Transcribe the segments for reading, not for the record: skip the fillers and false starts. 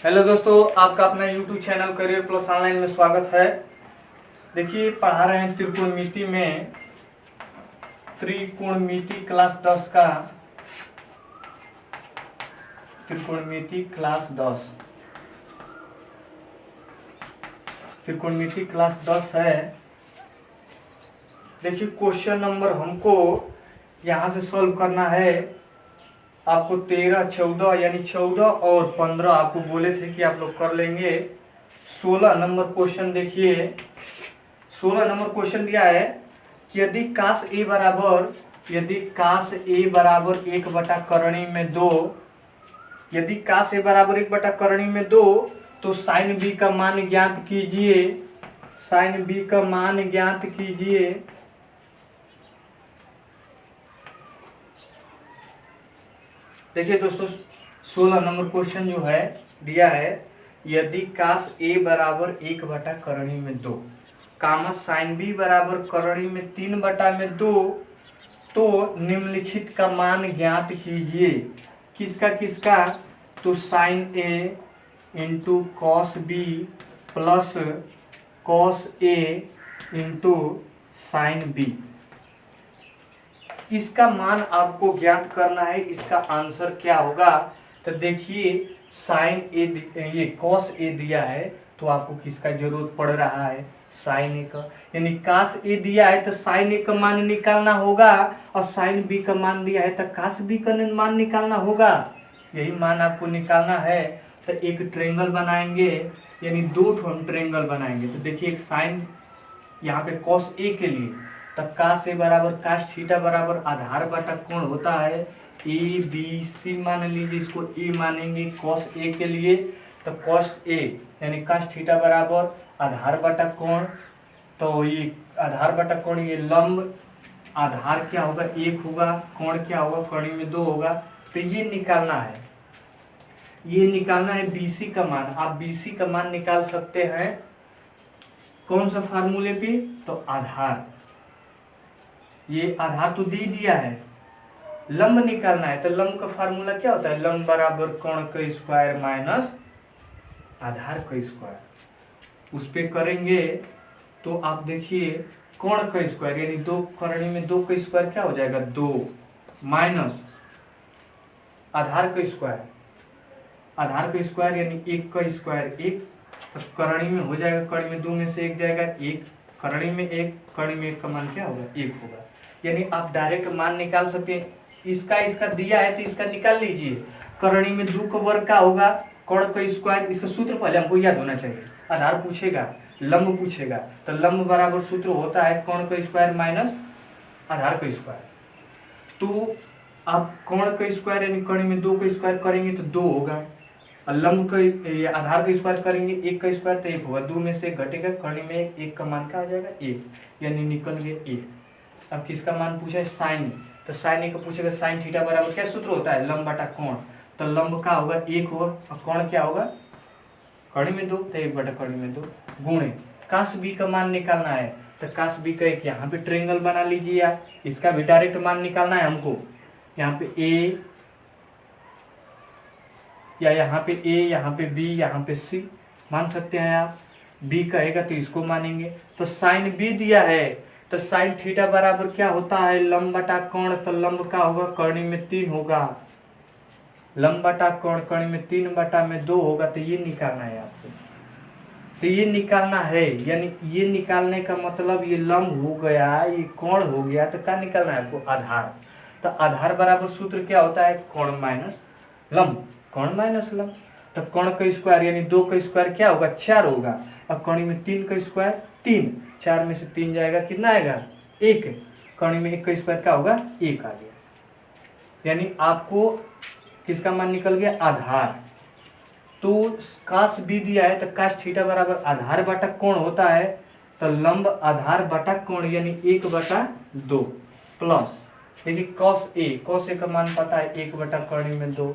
Hello दोस्तों, आपका अपना YouTube channel career plus online में स्वागत है। देखिए, पढ़ा रहे हैं त्रिकोणमिति में त्रिकोणमिति क्लास 10 का त्रिकोणमिति क्लास 10 त्रिकोणमिति क्लास 10 है। देखिए, क्वेश्चन नंबर हमको यहाँ से सॉल्व करना है। आपको 13, 14 यानी 14 और 15 आपको बोले थे कि आप लोग कर लेंगे। 16 नंबर क्वेश्चन देखिए, 16 नंबर क्वेश्चन दिया है कि यदि काश ए बराबर 1/करणी में 2, यदि काश ए बराबर 1/करणी में 2 तो साइन बी का मान ज्ञात कीजिए। साइन बी का मान ज्ञात कीजिए। देखिए दोस्तों, 16 नंबर क्वेश्चन जो है दिया है, यदि काश ए बराबर 1/करणी में 2 कामा साइन बी बराबर करणी में 3/2 तो निम्नलिखित का मान ज्ञात कीजिए। किसका? तो sine A into cos B plus cos A into sine B. इसका मान आपको ज्ञात करना है। इसका आंसर क्या होगा? तो देखिए, साइन ए, ये कॉस ए दिया है तो आपको किसका जरूरत पड़ रहा है? साइन ए का। यानी काश ए दिया है तो साइन ए का मान निकालना होगा, और साइन बी का मान दिया है तो काश बी का मान निकालना होगा। यही मान आपको निकालना है। तो एक ट्रायंगल बनाएंगे, यानी दो हम ट्रायंगल बनाएंगे। तो देखिए, एक साइन यहाँ पे कॉस ए के लिए, तब काश ए बराबर काश थीटा बराबर आधार बटा कोण होता है ए बी सी। मान लीजिए, इसको ए मानेंगे कॉस ए के लिए। तो कॉस ए यानी काश थीटा बराबर आधार बटा कोण। तो ये आधार बटा कोण, ये लंब आधार क्या होगा? 1 होगा, कोण क्या होगा? कड़ी में 2 होगा। तो ये निकालना है, ये निकालना है बीसी का मान। आप बीसी का मान निकाल सकते हैं कौन सा फार्मूले पे? तो आधार, ये आधार तो दे दिया है। लंब निकालना है, तो लंब का फार्मूला क्या होता है? लंब बराबर कोण का स्क्वायर माइनस आधार का स्क्वायर। उस पे करेंगे तो आप देखिए, कोण का स्क्वायर यानी 2 करणी में 2 का स्क्वायर क्या हो जाएगा? 2 माइनस आधार का स्क्वायर। आधार का स्क्वायर यानी 1 का स्क्वायर 1। तो करणी में हो जाएगा, करणी में 2 में से 1 जाएगा 1, करणी में 1, करणी में 1 का मान क्या होगा? 1 होगा। यानी आप डायरेक्ट मान निकाल सकते हैं। इसका दिया है तो इसका निकाल लीजिए। करणी में 2 का वर्ग क्या होगा? कोण का स्क्वायर। इसका सूत्र पहले हमको याद होना चाहिए। आधार पूछेगा, लंब पूछेगा, तो लंब बराबर सूत्र होता है कोण का स्क्वायर माइनस आधार का स्क्वायर। तो आप कोण का स्क्वायर यानी करणी में 2 का स्क्वायर करेंगे तो 2 होगा, और लंब का आधार का स्क्वायर करेंगे 1 का स्क्वायर तो 1 होगा। 2 में से घटेगा, करणी में 1 का मान क्या आ जाएगा? 1, यानी निकल गया 1। अब किसका मान पूछा है? साइन। तो साइन ए का पूछेगा, साइन थीटा बराबर क्या सूत्र होता है? लंब बटा कोण। तो लंब का होगा 1 होगा, और कोण क्या होगा? कड़ी में 2, तो 1/कड़ी में 2 गुणे काश बी का मान निकालना है। तो काश बी का एक यहाँ पे ट्रायंगल बना लीजिए आप। इसका भी डायरेक्ट मान निकालना है हमको। यहाँ पे ए, या यहाँ पे ए, यहाँ पे बी, यहाँ पे सी मान सकते हैं आप। बी कहेगा तो इसको मानेंगे। तो साइन बी दिया है, तो साइन थीटा बराबर क्या होता है? लंब बटा कोण। तो लंब का होगा करणी में 3 होगा, लंब बटा कोण करणी में 3/2 होगा। तो ये निकालना है आपको। तो ये निकालना है, यानी ये निकालने का मतलब ये लंब हो गया, ये कोण हो गया। तो क्या निकालना है आपको? आधार। तो आधार बराबर सूत्र क्या होता है? कोण माइनस लंब, कोण माइनस लंब। तो कोण का स्क्वायर यानी 2 का स्क्वायर क्या होगा? 4 होगा, और कणी में 3 का स्क्वायर 3। 4 में से 3 जाएगा, कितना आएगा? 1। कणी में 1 का स्क्वायर क्या होगा? 1 आ गया। यानी आपको किसका मान निकल गया? आधार। तो काश बी दिया है तो काश थीटा बराबर आधार बटा कोण होता है। तो लंब आधार बटा कोण यानी 1/2 प्लस, देखिए कॉस ए का मान पता है 1/करणी में 2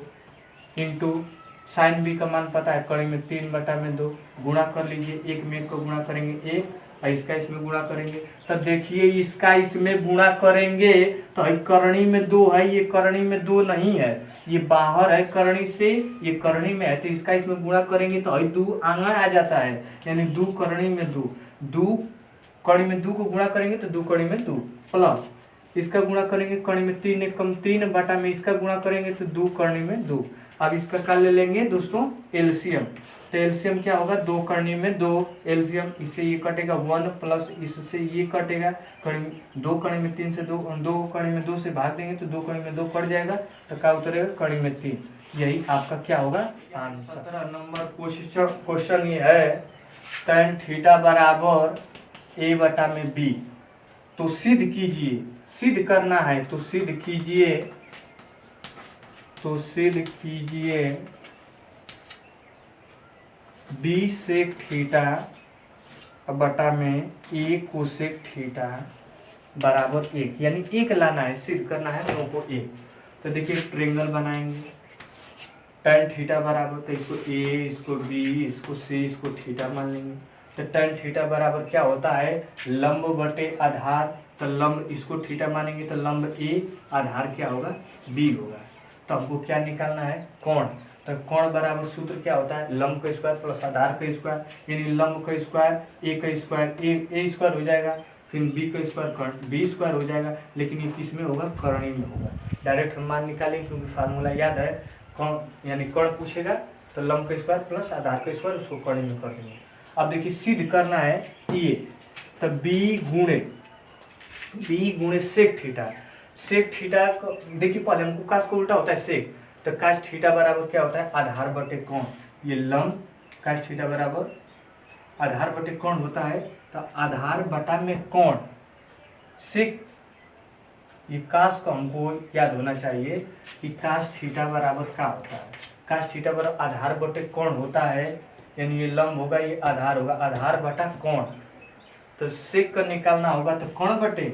इंटू साइन बी का मान पता है करणी में 3/2 गुणा कर लीजिए। 1 में 1 को गुणा करेंगे 1, और इसका इसमें गुणा करेंगे। तो देखिए इसका इसमें गुणा करेंगे तो करणी में 2 है, ये करणी में 2 नहीं है, ये बाहर है करणी से, ये करणी में है, तो इसका इसमें गुणा करेंगे तो 2 आंगा आ जाता है, यानी 2 करणी में 2, 2 कड़ी में 2 को गुणा करेंगे तो 2 कड़ी में 2 प्लस इसका गुणा करेंगे कड़ी में 3 एकम 3 बटा में इसका गुणा करेंगे तो 2 करणी में 2। अब इसका क्या ले लेंगे दोस्तों एलसीएम, तो एलसीएम क्या होगा 2 करणी में 2 एलसीएम, इससे ये कटेगा 1 प्लस इससे ये कटेगा कड़ी 2 कड़ी में 3 से 2 कड़ी में 2 से भाग देंगे तो 2 कड़ी में 2 कट जाएगा तो क्या उतरेगा कड़ी में 3। यही आपका क्या होगा आंसर। 17 नंबर क्वेश्चन ये है tan थीटा बराबर a बटा में b, तो सिद्ध कीजिए, सिद्ध करना है तो सिद्ध कीजिए, तो सिद्ध कीजिए b सेक थीटा बटा में a कोसेक थीटा बराबर 1, यानी 1 लाना है, सिद्ध करना है दोनों को 1। तो देखिए ट्रायंगल बनाएंगे, tan थीटा बराबर, तो इसको a, इसको b, इसको c, इसको थीटा मान लेंगे। तो tan थीटा बराबर क्या होता है लंब बटे आधार, तो लंब इसको थीटा मानेंगे तो लंब a, आधार क्या होगा b होगा। तो हमको क्या निकालना है कोण, तो कोण बराबर सूत्र क्या होता है लंब का स्क्वायर प्लस आधार का स्क्वायर, यानी लंब का स्क्वायर a का स्क्वायर a स्क्वायर हो जाएगा, फिर b का स्क्वायर b स्क्वायर हो जाएगा, लेकिन ये किस में होगा करणी में होगा। डायरेक्ट हम मान निकालेंगे क्योंकि फार्मूला याद है, कोण यानी कोण पूछेगा तो लंब का स्क्वायर प्लस आधार का स्क्वायर उसको करणी में कर देंगे। अब देखिए सिद्ध करना है ये, तो b गुणे सेक थीटा, सेक थीटा देखिए पहले हमको काश का उल्टा होता है सेक, तो काश थीटा बराबर क्या होता है आधार बटे कोण, ये लंब काश थीटा बराबर आधार बटे कोण होता है, तो आधार बटा में कोण सेक, ये काश का हमको याद होना चाहिए कि काश थीटा बराबर क्या होता है, काश थीटा बराबर आधार बटे कोण होता है, यानी ये लंब होगा ये आधार होगा, आधार बटा कोण, तो सेक का निकालना होगा तो कोण बटे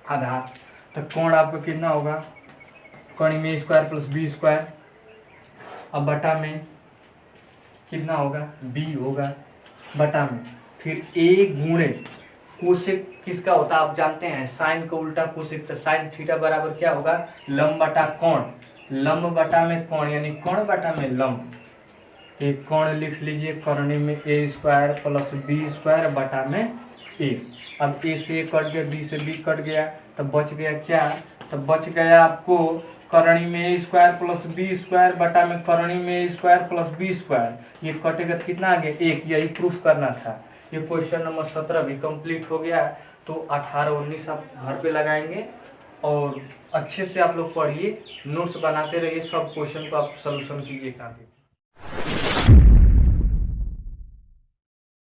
आधार, तो कोण आपका कितना होगा कोण में स्क्वायर प्लस बी स्क्वायर, अब बटा में कितना होगा b होगा बटा में, फिर a गुणे कोसेक किसका होता है आप जानते हैं साइन का उल्टा कोसेक, तो साइन थीटा बराबर क्या होगा लंब बटा कोण, लंब बटा में कोण यानी कोण बटा में लंब, एक कोण लिख लीजिए करणी में a square plus b square बटा में a। अब a से a कट गया, b से b कट गया, तब बच गया क्या, तब बच गया आपको करणी में a square plus b square बटा में करणी में a square plus b square, ये कटेगा तो कितना आ गया 1, यही प्रूफ करना था। ये क्वेश्चन नंबर 17 भी कंप्लीट हो गया, तो 18-19 आप घर पे लगाएंगे और अच्छे से आप लोग पढ़िए, नोट्स बनाते रहिए, सब क्वेश्चन को आप सॉल्यूशन कीजिए काफी।